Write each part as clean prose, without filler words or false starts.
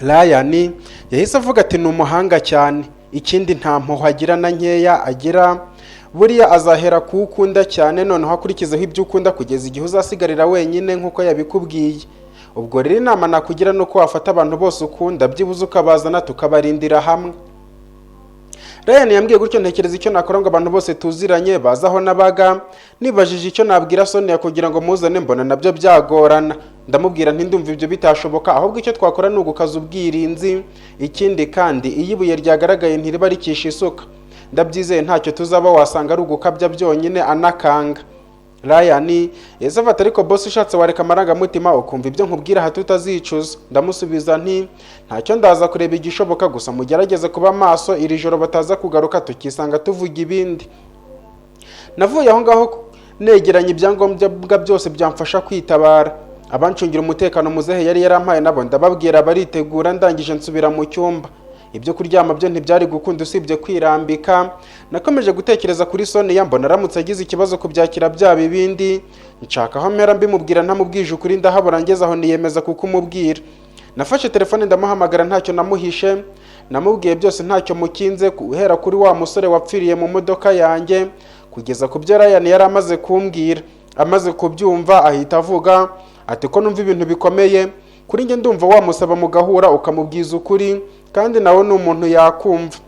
Ryan yahise avuga ati ni umuhanga cyane, ikindi nta mpuhwe agira na nkeya agira, buriya azahera kuwukunda cyane noneho akurikizeho ibyo ukunda kugeza igihe uzasigarira wenyine nk'uko yabikubwiye. Ubwo rero inama nakugira ni uko wafata abantu bose ukunda byibuze ukabazana tukabarindira hamwe. Ryan yambwiye gutyo ntekereza icyo nakora ngo abantu bose tuziranye bazaho nabaga, nibajije icyo nabwira Sonia kugira ngo muzane mbona nabyo byagorana. Ndamubwira nti ndumva ibyo bitashoboka, ahubwo icyo twakora ni ugukaza ubwirinzi, ikindi kandi iyo ibuye ryagaragaye ntiriba rikisha isuka. Ndabyizeye ntacyo tuzaba, wasanga ari ugukabya byonyine anakanga. Ryan yese afata ariko boss ushatse wareka amarangamutima ukumva ibyo nkubwira aha tutazicuza. Ndamusubiza nti ntacyo ndaza kureba igishoboka, gusa mugerageze kuba maso iri joro bataza kugaruka tukisanga tuvuga ibindi. Navuye aho ngaho negeranye ibyangombwa byose byamfasha kwitabara. Abancungira umutekano muzehe yari yarampaye nabo ndababwira baritegura, ndangije nsubira mu cyumba. Ibyo kuryama byo ntibyari gukunda usibye kwirambika. Nakomeje gutekereza kuri Sonia, mbona aramutse agize ikibazo kubyakira bya bibindi. Nshaka aho mpera mbimubwira ntamubwije ukuri, ndahabura ngeze aho niyemeza kuko umubwira. Nafashe telefone ndamuhamagara, ntacyo namuhishe, namubwiye byose ntacyo mukinze, guhera kuri wa musore wapfiriye mu modoka yanjye kugeza ku byo Ryan yari amaze kumbwira. Amaze kubyumva ahita avuga ati ko numva ibintu bikomeye kuri njye, ndumva wamusaba mugahura ukamubwiza ukuri kandi nawe ni umuntu yakumva.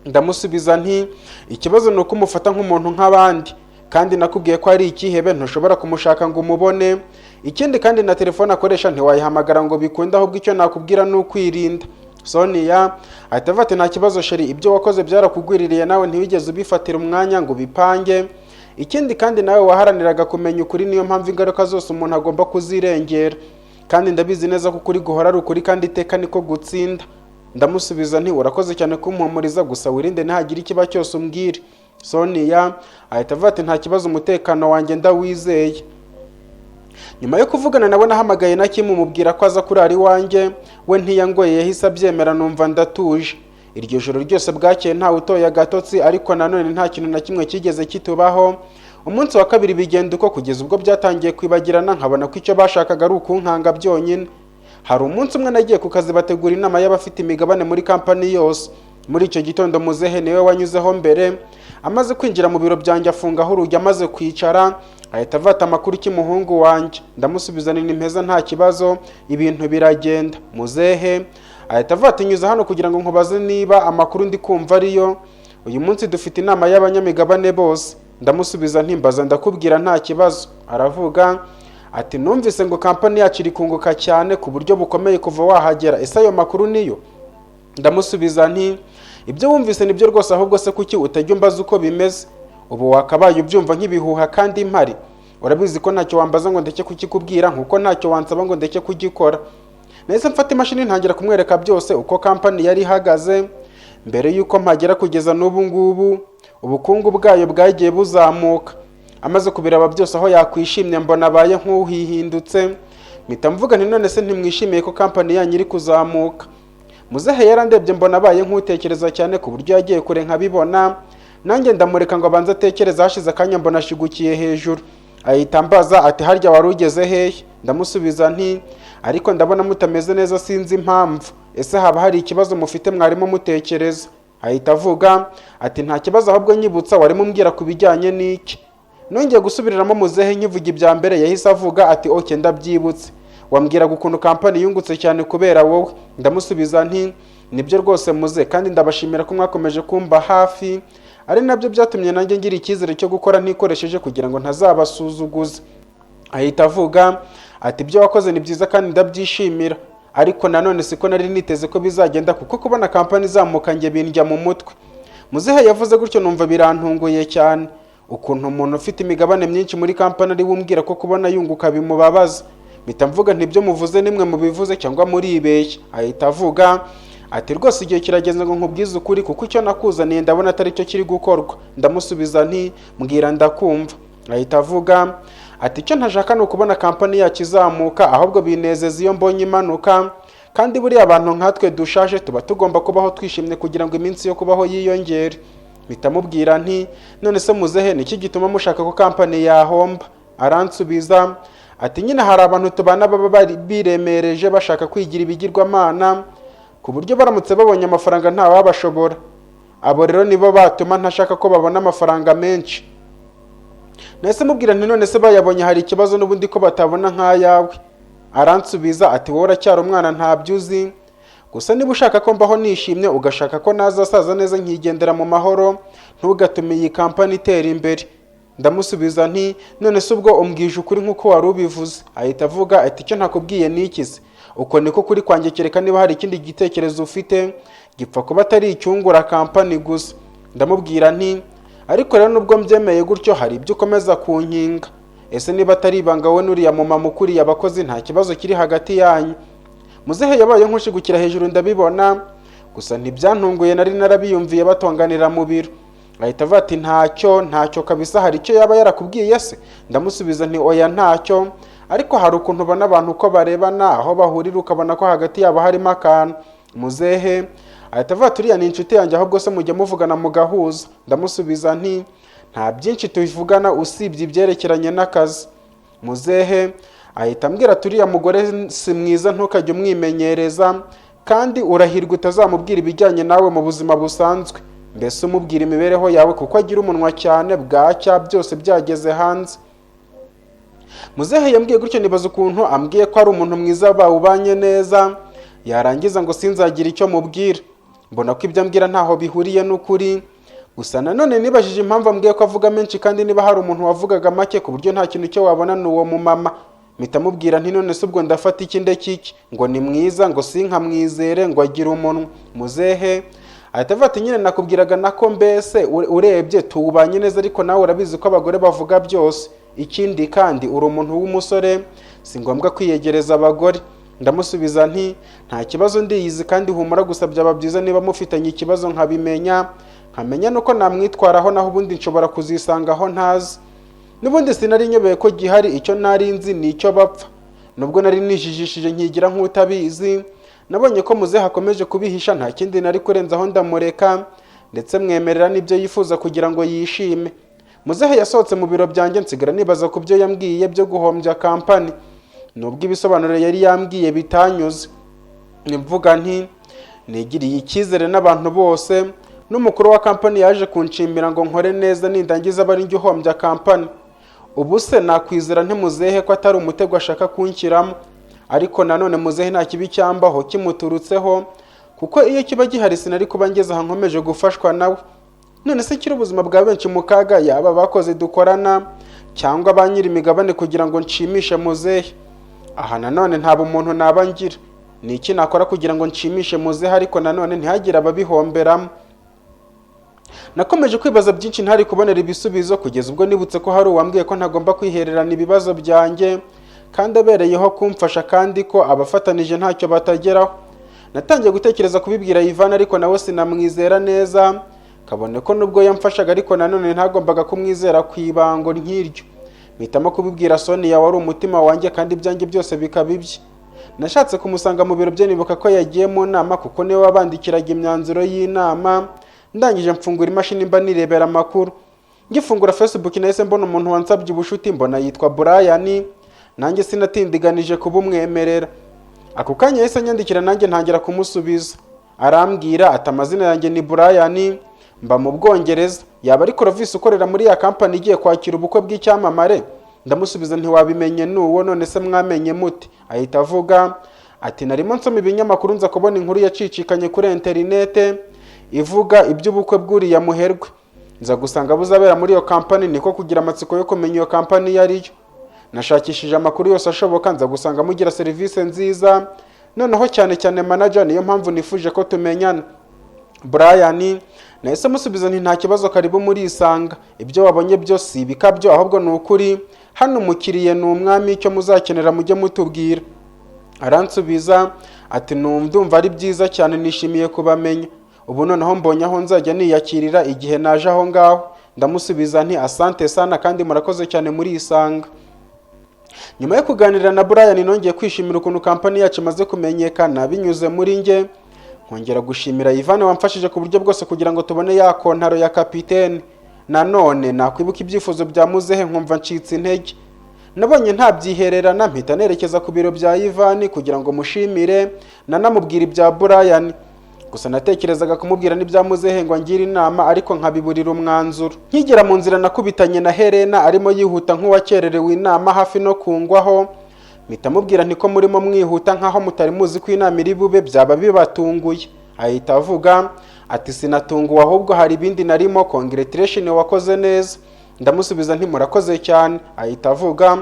Ndamusubiza nti ikibazo ni uko umufata nk'umuntu nk'abandi, kandi nakubwiye ko ari ikihebe ntushobora kumushaka ngo umubone. Ikindi kandi na telefone akoresha ntiwayihamagara ngo bikunde, ahubwo icyo nakubwira ni ukwirinda. Sonia ahita avuga ati nta kibazo sheri, ibyo wakoze byarakugwiririye nawe ntiwigeze ubifatira umwanya ngo bipange. Ikindi kandi nawe waharaniraga kumenya ukuri, niyo mpamvu ingaruka zose umuntu agomba kuzirengera, kandi ndabizi neza ko ukuri guhora ari ukuri kandi iteka niko gutsinda. Ndamusubiza nti urakoze cyane kumpumuriza, gusa wirinde ntihagire ikiba cyose umbwire. Sonia ahita avuga ati nta kibazo, umutekano wanjye ndawizeye. Nyuma yo kuvugana nawe nahamagaye na Kim mubwira ko aza kurara iwanjye, we ntiyangoye yahise abyemera, numva ndatuje. Iryo joro ryose bwakeye ntawe utoye agatotsi, ariko nanone nta kintu na kimwe kigeze kitubaho. Umunsi wa kabiri bigenda uko kugeza ubwo byatangiye kwibagirana, nkabona ko icyo bashakaga ari ukunkanga byonyine. Hari umunsi umwe nagiye ku kazi bategura inama y'abafite imigabane muri kampani yose. Muri icyo gitondo muzehe niwe wanyuzeho mbere, amaze kwinjira mu biro byanjye afungaho urugi, amaze kwicara ahita avata amakuru cy'umuhungu wanjye. Ndamusubiza nti mpeza nta kibazo, ibintu biragenda. Muzehe ahita avata nyuza hano kugira ngo nkubaze niba amakuru ndi kumva ariyo. Uyu munsi dufite inama y'abanyamigabane bose. Ndamusubiza nti mbaza ndakubwira nta kibazo. Aravuga ati numvise ngo kampani yacu iri kunguka cyane ku buryo bukomeye kuva wahagera, ese ayo makuru niyo? Ndamusubiza nti ibyo wumvise nibyo rwose, ahubwo se kuki utajya umbaza uko bimeze? Ubu wakabaye ubyumva nk'ibihuha kandi mpari. Urabizi ko ntacyo wambaza ngo ndeke kukikubwira, nkuko ntacyo wansaba ngo ndeke kugikora. Nahise mfata imashini ntangira kumwereka byose uko kampani yari ihagaze mbere yuko mpagera kugeza n'ubu ngubu. Ubukungu bwayo bwagiye buzamuka. Amaze kubiraba byose aho yakwishimye mbona abaye nk'uhihindutse. Mpita mvuga nti none se ntimwishimiye ko kampani yanyu iri kuzamuka? Muzehe yarandebye mbona abaye nk'utekereza cyane ku buryo yagiye kure nkabibona. Nanjye ndamureka ngo abanze atekereza, hashize akanya mbona ashigukiye hejuru. Ahita ambaza ati harya wari ugeze hehe? Ndamusubiza nti ariko ndabona mutameze neza sinzi impamvu. Ese haba hari ikibazo mufite mwarimo mutekereza? Ahita avuga ati nta kibazo, ahubwo nyibutsa warimo umbwira ku bijyanye n'iki? Nongeye gusubiriramo muzehe nkivuga ibya mbere, yahise avuga ati oke ndabyibutse, wambwiraga ukuntu kampani yungutse cyane kubera wowe. Ndamusubiza nti nibyo rwose muze, kandi ndabashimira ko mwakomeje kumba hafi, ari nabyo byatumye nanjye ngira icyizere cyo gukora ntikoresheje kugira ngo ntazabasuzuguze. Ahita avuga ati ibyo wakoze ni byiza kandi ndabyishimira, ariko nanone siko nari niteze ko bizagenda, kuko kubona kampani izamuka njye bindya mu mutwe. Muzehe yavuze gutyo numva birantunguye cyane, ukuntu umuntu ufite imigabane myinshi muri kampani ari wumbwira ko kubona yunguka bimubabaza. Mpita mvuga ntibyo muvuze nimwe mubivuze cyangwa muribeshya. Ahita avuga ati rwose igihe kirageze ngo nkubwize ukuri, kuko icyo nakuzaniye ndabona atari cyo kiri gukorwa. Ndamusubiza nti mbwira ndakumva. Ahita avuga ati icyo ntashaka ni ukubona kampani yacu izamuka, ahubwo binezeza iyo mbonye imanuka, kandi buriya abantu nkatwe dushaje tuba tugomba kubaho twishimye kugira ngo iminsi yo kubaho yiyongere. Mpita mubwira nti none se muzehe niki gituma mushaka ko kampani yahomba? Aransubiza ati nyine hari abantu tubana baba biremereje bashaka kwigira ibigirwamana, ku buryo baramutse babonye amafaranga nta wabashobora. Abo rero nibo batuma ntashaka ko babona amafaranga menshi. Nahise mubwira nti none se bayabonye hari ikibazo n'ubundi ko batabona nk'ayawe. Aransubiza ati wowe uracyari umwana ntabyo uzi, gusa niba ushaka ko mbaho nishimye ugashaka ko nazasaza neza nkigendera mu mahoro, ntugatume iyi kampani itera imbere. Ndamusubiza nti none se ubwo umbwije ukuri nk'uko wari ubivuze. Ahita avuga ati icyo ntakubwiye ni iki se? Uko niko kuri kwanjye, kereka niba hari ikindi gitekerezo ufite gipfa kuba atari icyungura kampani gusa. Ndamubwira nti ariko rero nubwo mbyemeye gutyo hari ibyo ukomeza kunkinga. Ese niba atari ibanga wowe n'uriya mumama ukuriye abakozi nta kibazo kiri hagati yanyu? Muzehe yabaye nkushigukira hejuru ndabibona, gusa ntibyantunguye, nari narabiyumviye batonganira mu biro. Ahita avuga ati ntacyo kabisa, hari icyo yaba yarakubwiye se? Ndamusubiza nti oya ntacyo, ariko hari ukuntu ubona abantu uko barebana aho bahurira ukabona ko hagati yabo harimo akantu. Muzehe ahita avuga ati uriya ni inshuti yanjye, ahubwo se mujya muvugana mugahuza? Ndamusubiza nti nta byinshi tuvugana usibye ibyerekeranye n'akazi. Muzehe ahita ambwira ati uriya mugore si mwiza, ntukajye umwimenyereza, kandi urahirwa utazamubwira ibijyanye nawe mu buzima busanzwe, mbese umubwira imibereho yawe kuko agira umunwa cyane, bwacya byose byageze hanze. Muzehe yambwiye gutyo nibaza ukuntu ambwiye ko ari umuntu mwiza bawubanye neza, yarangiza ngo sinzagira icyo mubwira. Mbona ko ibyo ambwira ntaho bihuriye n'ukuri, gusa nanone nibajije impamvu ambwiye ko avuga menshi kandi niba hari umuntu wavugaga make ku buryo nta kintu cyo wabona n'uwo mumama. Mpita mubwira nti none se ubwo ndafata iki ndekiki? Ngo ni mwiza, ngo sinkamwizere, ngo agira umunwa. Muzehe ahita avuga ati nyine nakubwiraga nako mbese urebye tubanye neza, ariko nawe urabizi ko abagore bavuga byose. Ikindi kandi uri umuntu w'umusore, si ngombwa kwiyegereza abagore. Ndamusubiza nti nta kibazo ndiyizi kandi humura, gusa byaba byiza niba mufitanye ikibazo nkabimenya, nkamenya nuko namwitwaraho, naho ubundi nshobora kuzisangaho ntazi. N'ubundi sinari nyobeye ko gihari, icyo nari nzi ni icyo bapfa. Nubwo nari nijijishije nkigira nk'utabizi, nabonye ko muzehe akomeje kubihisha, nta kindi nari kurenzaho ndamureka, ndetse mwemerera n'ibyo yifuza kugira ngo yishime. Muzehe yasohotse mu biro byanjye, nsigara nibaza ku byo yambwiye byo guhombya kampani, nubwo ibisobanuro yari yambwiye bitanyuze. Nimvuga nti nigiriye icyizere n'abantu bose, n'umukuru wa kampani yaje kunshimira ngo nkore neza nindangiza bari njye uhombya kampani. Ubu se nakwizera nte muzehe ko atari umutego ashaka kunshyiramo? Ariko nanone muzehe nta kibi cyambaho kimuturutseho, kuko iyo kiba gihari sinari kuba ngeze aha nkomeje gufashwa nawe. None se kiri ubuzima bwa benshi mu kaga, yaba abakozi dukorana cyangwa ba nyiri imigabane kugira ngo nshimishe muzehe? Aha nanone nta bumuntu naba ngira. Ni iki nakora kugira ngo nshimishe muzehe ariko nanone ntihagire ababihomberamo? Nakomeje kwibaza byinshi ntari kubonera ibisubizo, kugeza ubwo nibutse ko hari uwambwiye ko ntagomba kwihererana ibibazo byanjye, kandi abereyeho kumfasha, kandi ko abafatanije ntacyo batageraho. Natangiye gutekereza kubibwira Ivan, ariko nawe sinamwizera neza, kabone ko nubwo yamfashaga ariko nanone ntagombaga kumwizera ku ibango nk'iryo. Mpitamo kubibwira Sonia wari umutima wanjye, kandi ibyanjye byose bikaba ibye. Nashatse kumusanga mu biro bye, nibuka ko yagiye mu nama kuko niwe wabandikiraga imyanzuro y'inama. Ndangije mfungura imashini mba nirebera amakuru. Ngifungura Facebook nahise mbona umuntu wansabye ubushuti, mbona yitwa Brian, nanjye sinatindiganije kubumwemerera. Ako kanya yahise anyandikira, nanjye ntangira kumusubiza. Arambwira ati amazina yanjye ni Brian, mba mu Bwongereza, yaba ari Clovis ukorera muri ya kampani igiye kwakira ubukwe bw'icyamamare? Ndamusubiza ntiwabimenye n'uwo, none se mwamenye muti? Ahita avuga ati narimo nsoma ibinyamakuru nza kubona inkuru yacicikanye kuri interinete ivuga iby'ubukwe bw'uriya muherwe, nza gusanga buzabera muri iyo kampani, niko kugira amatsiko yo kumenya iyo kampani iyo ariyo. Nashakishije amakuru yose ashoboka, nza gusanga mugira serivisi nziza, noneho cyane cyane manager, niyo mpamvu nifuje ko tumenyana. Brian nahise musubiza nti nta kibazo, karibu muri isanga, ibyo wabonye byose bikabyo, ahubwo ni ukuri hano umukiriye ni umwami, icyo muzakenera mujye mutubwira. Aransubiza ati ndumva ari byiza cyane, nishimiye kubamenya. Ubu noneho mbonye aho nzajya niyakirira igihe naje aho ngaho. Ndamusubiza nti asante sana kandi murakoze cyane muri isanga. Nyuma yo kuganira na Brian, nongeye kwishimira ukuntu kampani yacu imaze kumenyekana binyuze muri nge, nkongera gushimira Ivan wamfashije ku buryo bwose kugira ngo tubone ya kontaro ya kapiteni. Nanone nakwibuka ibyifuzo bya muzehe nkumva ncitse intege. nabonye ntabyihererana mpita nerekeza ku biro bya Ivan kugira ngo mushimire nanamubwira ibya Brian. Gusa natekerezaga kumubwira n'ibyamuzehe ngo ngira inama ariko nkabiburira umwanzuro. Nkigera mu nzira nakubitanye na Helena arimo yihuta nk'uwakererewe inama hafi no kungwaho. Mpita mubwira nti ko murimo mwihuta nkaho mutari muzi ko inama iri bube byaba bibatunguye. Ahita avuga ati sinatunguwe ahubwo hari ibindi narimo, congratulation wakoze neza. Ndamusubiza nti murakoze cyane. Ahita avuga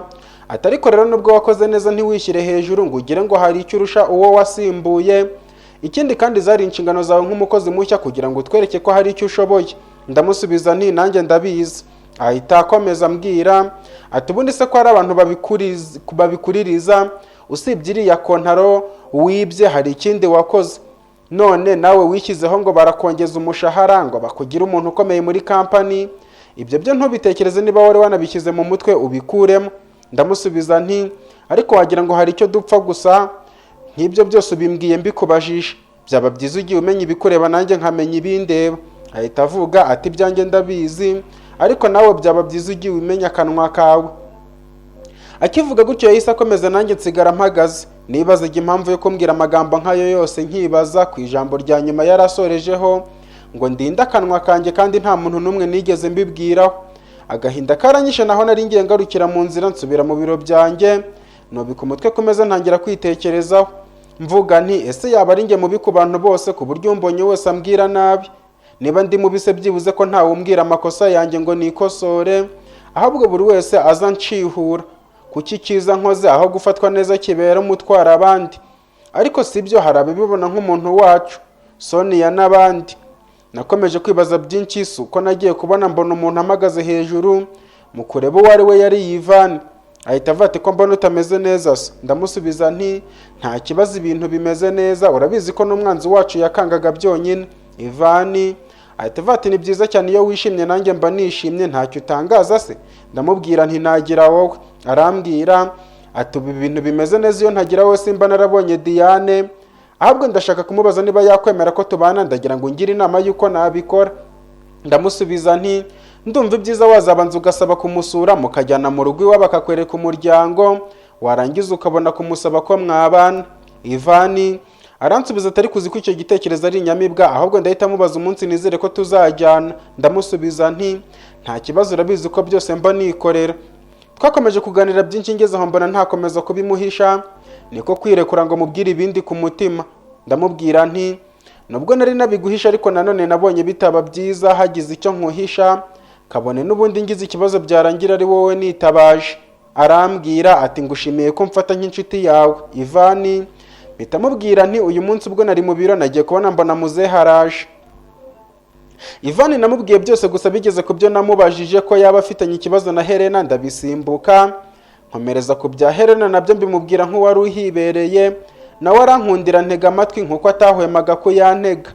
ati ariko rero nubwo wakoze neza ntiwishyire hejuru ngo ugire ngo hari icyo urusha uwo wasimbuye. Ikindi kandi zari inshingano zawe nk'umukozi mushya kugira ngo utwereke ko hari icyo ushoboye. Ndamusubiza nti nanjye ndabizi. Ahita akomeza ambwira ati ubundi se ko hari abantu babikuririza usibye iriya kontaro wibye hari ikindi wakoze, none nawe wishyizeho ngo barakongeza umushahara ngo bakugira umuntu ukomeye muri kampani. Ibyo byo ntubitekereze, niba wari wanabishyize mu mutwe ubikuremo. Ndamusubiza nti ariko wagira ngo hari icyo dupfa gusa, nk'ibyo byose ubimbwiye mbikubajisha, byaba byiza ugiye umenya ibikureba nanjye nkamenya ibindeba. Ahita avuga ati byanjye ndabizi ariko nawe byaba byiza ugiye umenya akanwa kawe. Akivuga gutyo yahise akomeza, nanjye nsigara mpagaze nibazaga impamvu yo kumbwira amagambo nk'ayo yose, nkibaza ku ijambo rya nyuma yarasorejeho ngo ndinde akanwa kanjye kandi nta muntu n'umwe nigeze mbibwiraho. Agahinda karanyishe naho nari ngiye ngarukira mu nzira nsubira mu biro byanjye, nubika umutwe ku meza ntangira kwitekerezaho mvuga nti ese yaba ari njye mubi ku bantu bose ku buryo umbonye wese ambwira nabi? Niba ndi mubise byibuze ko ntawe umbwira amakosa yanjye ngo nikosore, ahubwo buri wese aza ncihura kuki cyiza nkoze aho gufatwa neza kibera umutwara abandi. Ariko sibyo, hari abibibona nk'umuntu wacu Sonia n'abandi. Nakomeje kwibaza byinshi, uko nagiye kubona mbona umuntu amagaze hejuru mu kureba uwo ari we yari Ivan. Ahita avuga ati ko mbona utameze neza se? Ndamusubiza nti nta kibazo, ibintu bimeze neza, urabizi ko n'umwanzi wacu yakangaga byonyine. Ivan ahita avuga ati ni byiza cyane iyo wishimye nanjye mba nishimye, ntacyo utangaza se? Ndamubwira nti nagira wowe. Arambwira ati ubu ibintu bimeze neza, iyo ntagira wowe simba narabonye Diane, ahubwo ndashaka kumubaza niba yakwemera ko tubana, ndagira ngo ngire inama y'uko nabikora. Ndamusubiza nti ndumva ibyiza wazabanza ugasaba kumusura mukajyana mu rugo iwe bakakwereka umuryango, warangiza ukabona kumusaba ko mwabana. Ivan aransubiza atari kuzi ko icyo gitekerezo ari inyamibwa, ahubwo ndahita mubaza umunsi nizere ko tuzajyana. Ndamusubiza nti nta kibazo, urabizi ko byose mba nikorera. Twakomeje kuganira byinshi, ngeze aho mbona ntakomeza kubimuhisha, niko kwirekura ngo mubwire ibindi ku mutima. Ndamubwira nti nubwo nari nabiguhisha ariko nanone nabonye bitaba byiza hagize icyo nkuhisha, kabone n'ubundi ngize ikibazo byarangira ari wowe nitabaje. Arambwira ati ngushimiye ko mfata nk'inshuti yawe Ivan. Mpita mubwira nti uyu munsi ubwo nari mu biro nagiye kubona mbona muzehe haraje. Ivan namubwiye byose, gusa bigeze ku byo namubajije ko yaba afitanye ikibazo na Helena ndabisimbuka, nkomereza ku bya Helena nabyo mbimubwira nk'uwari uhibereye, nawe arankundira ntega amatwi nk'uko atahwemaga ko yantega.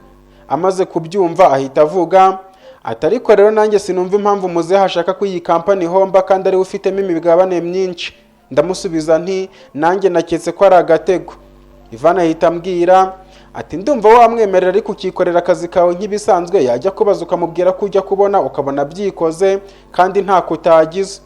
Amaze kubyumva ahita avuga ati ariko rero nanjye sinumva impamvu muzehe ashaka ko iyi kampani ihomba kandi ari we ufitemo imigabane myinshi. Ndamusubiza nti nanjye naketse ko ari agatego. Ivan ahita ambwira ati ndumva wamwemerera ariko ukikorera akazi kawe nk'ibisanzwe, yajya kubaza ukamubwira ko ujya kubona ukabona byikoze kandi nta kutagize.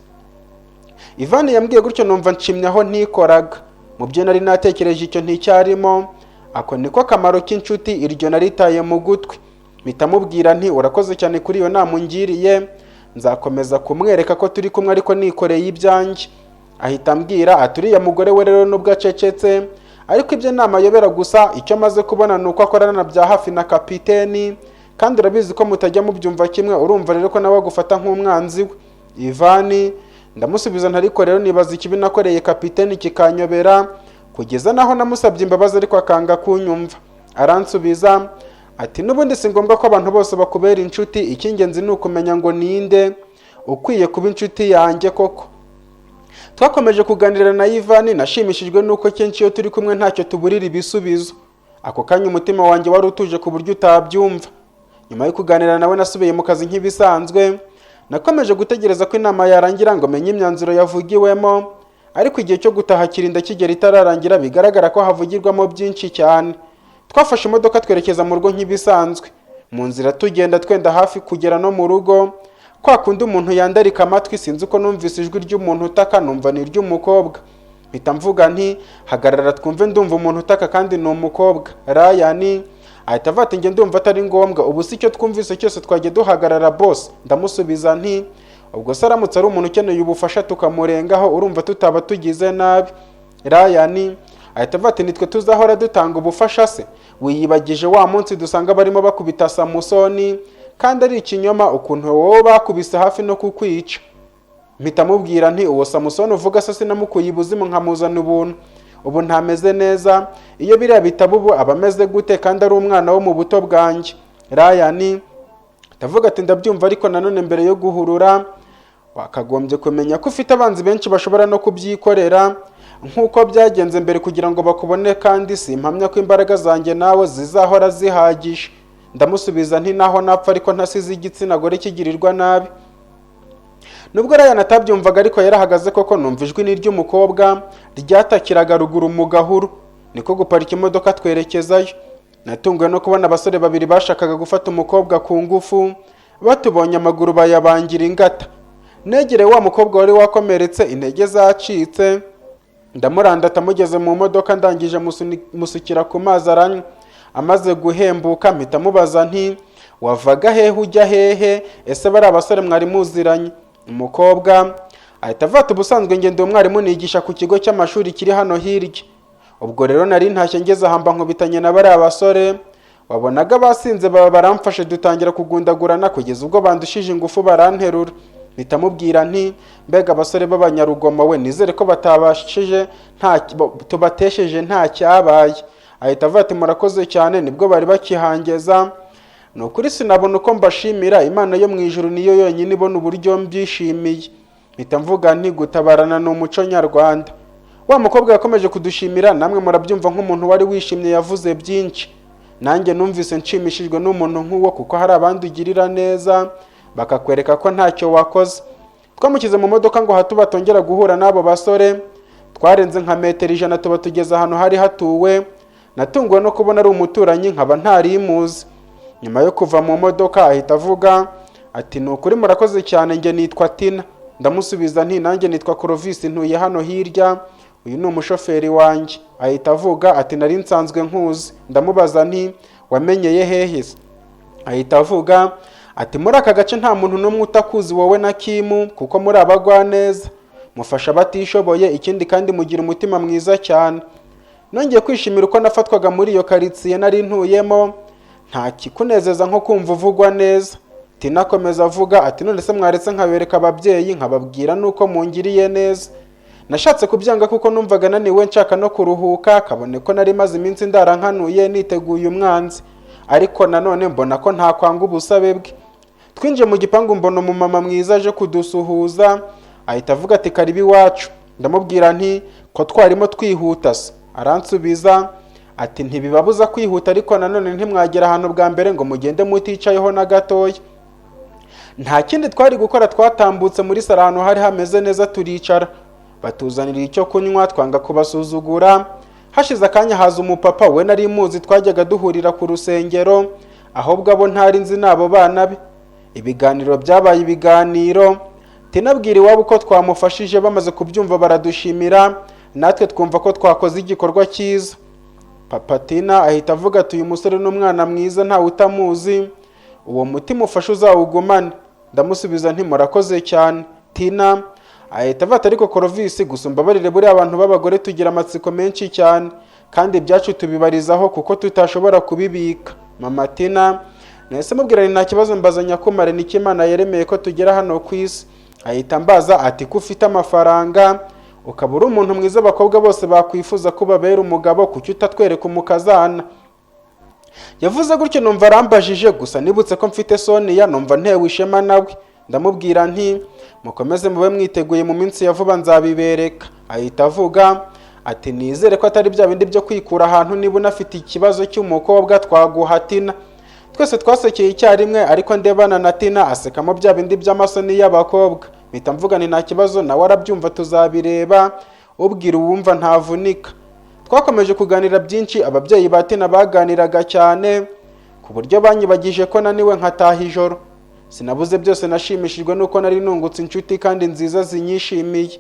Ivan yambwiye gutyo numva nshimye aho ntikoraga. Mu byo nari natekereje icyo nticyarimo, ako niko kamaro k'inshuti, iryo naritaye mu gutwi. Mpita mubwira nti urakoze cyane kuri iyo nama ungiriye, nzakomeza kumwereka ko turi kumwe ariko nikoreye ibyanjye. Ahita ambwira ati uriya mugore we rero nubwo acecetse ariko ibyo nama yobera, gusa icyo amaze kubona nuko akorana na bya hafi na kapiteni, kandi urabizi ko mutajya mubyumva kimwe, urumva rero ko nawe agufata nk'umwanzi we. Ivan ndamusubiza ntariko rero nibaza ikibi nakoreye kapiteni kikanyobera, kugeza naho namusabye imbabazi ariko akanga kunyumva. Aransubiza ati n'ubundi si ngombwa ko abantu bose bakubera inshuti, icy'ingenzi ni ukumenya ngo ninde ukwiye kuba inshuti yanjye koko. Twakomeje kuganira na Ivan, nashimishijwe nuko kenshi iyo turi kumwe ntacyo tuburira ibisubizo. Ako kanya umutima wanjye wari utuje ku buryo utabyumva. Nyuma yo kuganira nawe nasubiye mu kazi nk'ibisanzwe, nakomeje gutegereza ko inama yarangira ngo menye imyanzuro yavugiwemo, ariko igihe cyo gutaha kirinda kigera itararangira, bigaragara ko havugirwamo byinshi cyane. Twafashe imodoka twerekeza mu rugo nk'ibisanzwe. Mu nzira tugenda twenda hafi kugera no mu rugo, kwa kundi umuntu yandarika amatwi, sinzi uko numvise ijwi ry'umuntu utaka numva ni iry'umukobwa. Mpita mvuga nti hagarara twumve, ndumva umuntu utaka kandi ni umukobwa. Ryan ahita avuga ati njye ndumva atari ngombwa, ubu si icyo twumvise cyose twagiye duhagarara boss. Ndamusubiza nti ubwo se aramutse ari umuntu ukeneye ubufasha tukamurengaho, urumva tutaba tugize nabi? Ryan ahita avuga ati nitwe tuzahora dutanga ubufasha se? Wiyibagije wa munsi dusanga barimo bakubita Samusoni, kandi ari ikinyoma ukuntu wowe bakubise hafi no kukwica. Mpita mubwira nti uwo Samusoni uvuga se sinamukuye ibuzimu nkamuzana ubuntu, ubu ntameze neza, iyo biriya bitabo ubu aba ameze gute kandi ari umwana wo mu buto bwanjye? Ryan ndavuga ati ndabyumva, ariko nanone mbere yo guhurura wakagombye kumenya ko ufite abanzi benshi bashobora no kubyikorera nk'uko byagenze mbere kugira ngo bakubone, kandi simpamya ko imbaraga zanjye nawe zizahora zihagije. Ndamusubiza nti naho napfa ariko ntasize igitsina gore kigirirwa nabi. Nubwo Ryan atabyumvaga ariko yarahagaze koko, numva ijwi ni ry'umukobwa ryatakiraga ruguru mu gahuru, niko guparika imodoka twerekezayo. Natunguwe no kubona abasore babiri bashakaga gufata umukobwa ku ngufu, batubonye amaguru bayabangira ingata. Negereye wa mukobwa wari wakomeretse intege zacitse, ndamurandata mugeze mu modoka, ndangije musukira ku mazi aranywa. Amaze guhembuka mpita mubaza nti wavaga hehe ujya hehe, ese bari abasore mwari muziranye? Umukobwa ahita avuga ati ubusanzwe ngende umwarimu nigisha ku kigo cy'amashuri kiri hano hirya. Ubwo rero nari ntashye ngeze ahamba nkubitanye na bari abasore, wabonaga basinze baba baramfashe, dutangira kugundagurana kugeza ubwo bandushije ingufu baranterura. Mpita mubwira nti mbega abasore b'abanyarugomo we, nizere ko batabashije tubatesheje nta cyabaye. Ahita avuga ati murakoze cyane, nibwo bari bakihangeza. Nukuri sinabona uko mbashimira, Imana yo mu ijuru niyo yonyine ibona uburyo mbyishimiye. Mpita mvuga nti gutabarana ni umuco nyarwanda. Wa mukobwa yakomeje kudushimira, namwe murabyumva nk'umuntu wari wishimye yavuze byinshi. Nanjye numvise nshimishijwe n'umuntu nk'uwo, kuko hari abandi ugirira neza bakakwereka ko ntacyo wakoze. Twamukize mu modoka ngo hato batongera guhura n'abo basore. Twarenze nka metero 100 tuba tugeze ahantu hari hatuwe. Natunguwe no kubona ari umuturanyi nkaba ntarimuzi. Nyuma yo kuva mu modoka ahita avuga ati nukuri murakoze cyane, njye nitwa Tina. Ndamusubiza nti nanjye nitwa Clovis, ntuye hano hirya, uyu ni umushoferi wanjye. Ahita avuga ati nari nsanzwe nkuzi. Ndamubaza nti wamenyeye hehe? Ahita avuga ati muri aka gace nta muntu n'umwe utakuzi wowe na Kimu, kuko muri abagwaneza, mufasha batishoboye, ikindi kandi mugira umutima mwiza cyane. Nongeye kwishimira uko nafatwaga muri iyo karitsiye nari ntuyemo, nta kikunezeza nko kumva uvugwa neza. Tina akomeza avuga ati none se mwaretse nkabereka ababyeyi nkababwira nuko mungiriye neza. Nashatse kubyanga kuko numvaga naniwe nshaka no kuruhuka, kabone ko nari maze iminsi ndarankanuye niteguye umwanzi, ariko nanone mbona ko nta kwanga ubusabe bwe. Twinje mu gipangu mbona umumama mwiza aje kudusuhuza, ahita avuga ati karibi iwacu. Ndamubwira nti ko twarimo twihuta se? Aransubiza ati ntibibabuza kwihuta, ariko nanone ntimwagera ahantu bwa mbere ngo mugende muticayeho na gatoya. Nta kindi twari gukora, twatambutse muri saro ahantu hari hameze neza turicara. Batuzanira icyo kunywa, twanga kubasuzugura. Hashize akanya haza umupapa, we nari muzi twajyaga duhurira ku rusengero, ahubwo abo ntari nzi nabo bana be. Ibiganiro byabaye ibiganiro. Tinabwira iwabo ko twamufashije, bamaze kubyumva baradushimira, natwe twumva ko twakoze igikorwa cyiza. Papa Tina ahita avuga ati uyu musore n'umwana mwiza ntawe utamuzi, uwo mutima ufashe uzawugumane. Ndamusubiza nti murakoze cyane. Tina ahita avuga ati ariko Clovis, gusumba barire buri abantu b'abagore tugira amatsiko menshi cyane, kandi ibyacu tubibarizaho kuko tutashobora kubibika. Mama Tina nahise mubwira nta kibazo, mbaza nyakumare n'iki Imana yeremeye ko tugera hano ku isi. Ahita mbaza ati ko ufite amafaranga, ukaba uri umuntu mwiza, abakobwa bose bakwifuza kuba bera umugabo, kuki utatwereka umukazana? Yavuze gutyo numva arambajije, gusa nibutse ko mfite Sonia numva ntewe ishema nawe. Ndamubwira nti mukomeze mube mwiteguye, mu minsi ya vuba nzabibereka. Ahita avuga ati nizere ko atari bya bindi byo kwikura ahantu, niba unafite ikibazo cy'umukobwa twaguha Tina. Twese twasekeye icyarimwe, ariko ndebana na Tina asekamo bya bindi by'amasoni y'abakobwa. Mpita mvuga ni nta kibazo, nawe arabyumva tuzabireba, ubwira uwumva ntavunika. Twakomeje kuganira byinshi, ababyeyi ba Tina baganiraga cyane ku buryo banyibagije ko naniwe nkataha ijoro. sinabuze byose nashimishijwe nuko nari nungutse inshuti kandi nziza zinyishimiye.